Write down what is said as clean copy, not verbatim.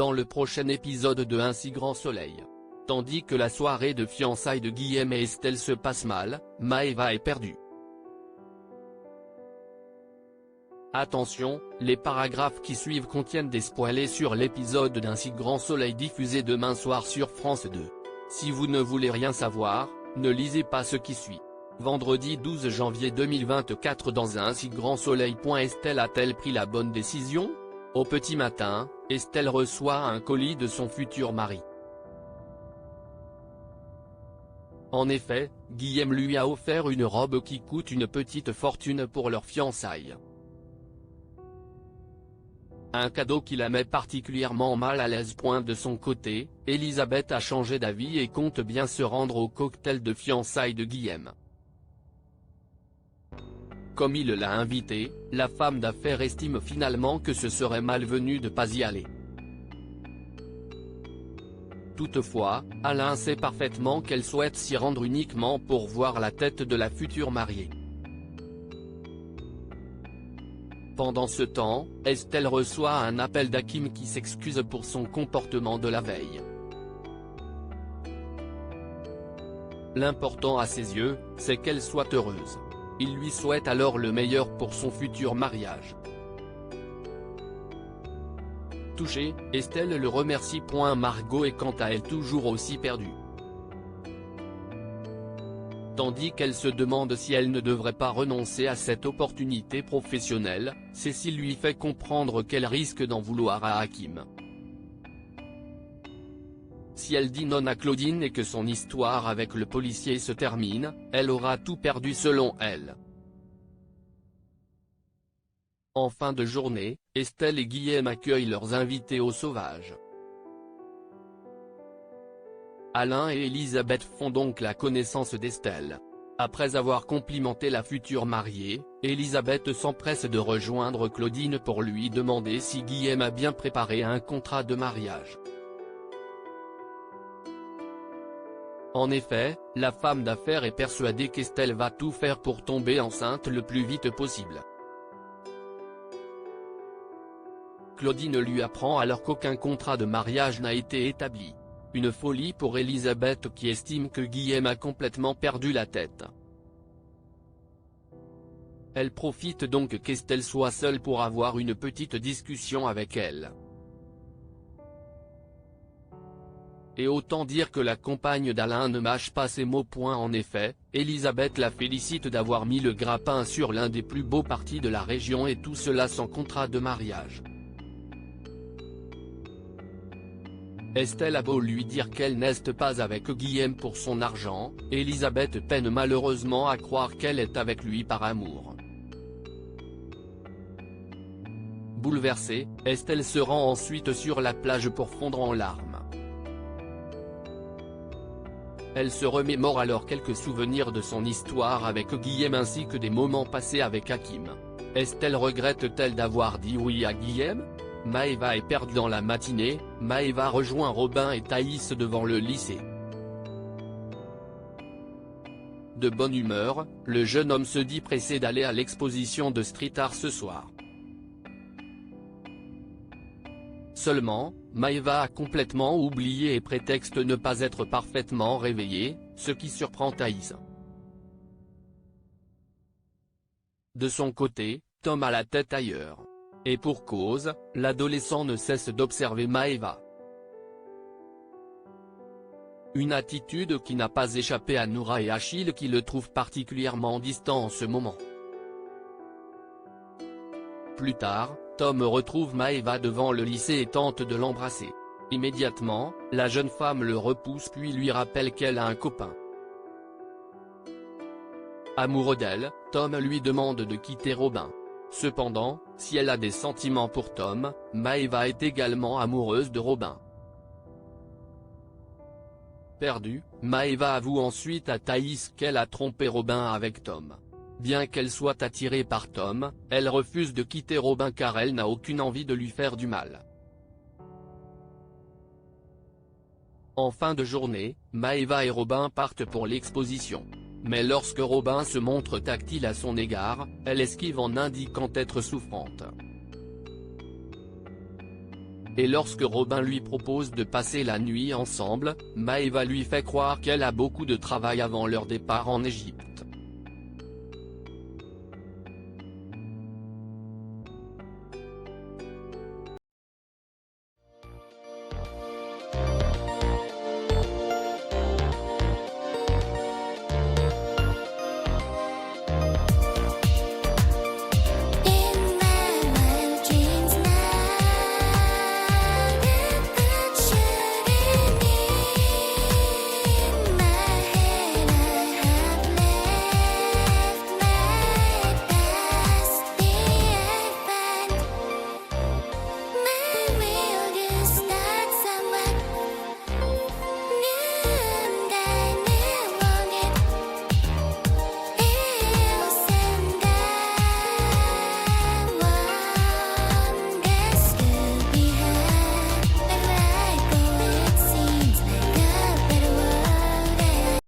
dans le prochain épisode de Un si grand soleil. Tandis que la soirée de fiançailles de Guillaume et Estelle se passe mal, Maëva est perdue. Attention, les paragraphes qui suivent contiennent des spoilers sur l'épisode d'Un si grand soleil diffusé demain soir sur France 2. Si vous ne voulez rien savoir, ne lisez pas ce qui suit. Vendredi 12 janvier 2024 dans Un si grand soleil. Estelle a-t-elle pris la bonne décision? Au petit matin, Estelle reçoit un colis de son futur mari. En effet, Guillaume lui a offert une robe qui coûte une petite fortune pour leurs fiançailles. Un cadeau qui la met particulièrement mal à l'aise. De son côté, Elisabeth a changé d'avis et compte bien se rendre au cocktail de fiançailles de Guillaume. Comme il l'a invitée, la femme d'affaires estime finalement que ce serait malvenu de pas y aller. Toutefois, Alain sait parfaitement qu'elle souhaite s'y rendre uniquement pour voir la tête de la future mariée. Pendant ce temps, Estelle reçoit un appel d'Hakim qui s'excuse pour son comportement de la veille. L'important à ses yeux, c'est qu'elle soit heureuse. Il lui souhaite alors le meilleur pour son futur mariage. Touchée, Estelle le remercie. Margot est quant à elle toujours aussi perdue. Tandis qu'elle se demande si elle ne devrait pas renoncer à cette opportunité professionnelle, Cécile lui fait comprendre qu'elle risque d'en vouloir à Hakim. Si elle dit non à Claudine et que son histoire avec le policier se termine, elle aura tout perdu selon elle. En fin de journée, Estelle et Guillaume accueillent leurs invités au Sauvage. Alain et Elisabeth font donc la connaissance d'Estelle. Après avoir complimenté la future mariée, Elisabeth s'empresse de rejoindre Claudine pour lui demander si Guillaume a bien préparé un contrat de mariage. En effet, la femme d'affaires est persuadée qu'Estelle va tout faire pour tomber enceinte le plus vite possible. Claudine lui apprend alors qu'aucun contrat de mariage n'a été établi. Une folie pour Elisabeth qui estime que Guillaume a complètement perdu la tête. Elle profite donc qu'Estelle soit seule pour avoir une petite discussion avec elle. Et autant dire que la compagne d'Alain ne mâche pas ses mots. En effet, Elisabeth la félicite d'avoir mis le grappin sur l'un des plus beaux partis de la région et tout cela sans contrat de mariage. Estelle a beau lui dire qu'elle n'est pas avec Guillaume pour son argent, Elisabeth peine malheureusement à croire qu'elle est avec lui par amour. Bouleversée, Estelle se rend ensuite sur la plage pour fondre en larmes. Elle se remémore alors quelques souvenirs de son histoire avec Guillaume ainsi que des moments passés avec Hakim. Estelle regrette-t-elle d'avoir dit oui à Guillaume? Maëva est perdue dans la matinée. Maëva rejoint Robin et Thaïs devant le lycée. De bonne humeur, le jeune homme se dit pressé d'aller à l'exposition de street art ce soir. Seulement, Maëva a complètement oublié et prétexte ne pas être parfaitement réveillée, ce qui surprend Thaïs. De son côté, Tom a la tête ailleurs. Et pour cause, l'adolescent ne cesse d'observer Maëva. Une attitude qui n'a pas échappé à Noura et Achille qui le trouvent particulièrement distant en ce moment. Plus tard, Tom retrouve Maëva devant le lycée et tente de l'embrasser. Immédiatement, la jeune femme le repousse puis lui rappelle qu'elle a un copain. Amoureux d'elle, Tom lui demande de quitter Robin. Cependant, si elle a des sentiments pour Tom, Maëva est également amoureuse de Robin. Perdue, Maëva avoue ensuite à Thaïs qu'elle a trompé Robin avec Tom. Bien qu'elle soit attirée par Tom, elle refuse de quitter Robin car elle n'a aucune envie de lui faire du mal. En fin de journée, Maëva et Robin partent pour l'exposition. Mais lorsque Robin se montre tactile à son égard, elle esquive en indiquant être souffrante. Et lorsque Robin lui propose de passer la nuit ensemble, Maeva lui fait croire qu'elle a beaucoup de travail avant leur départ en Égypte.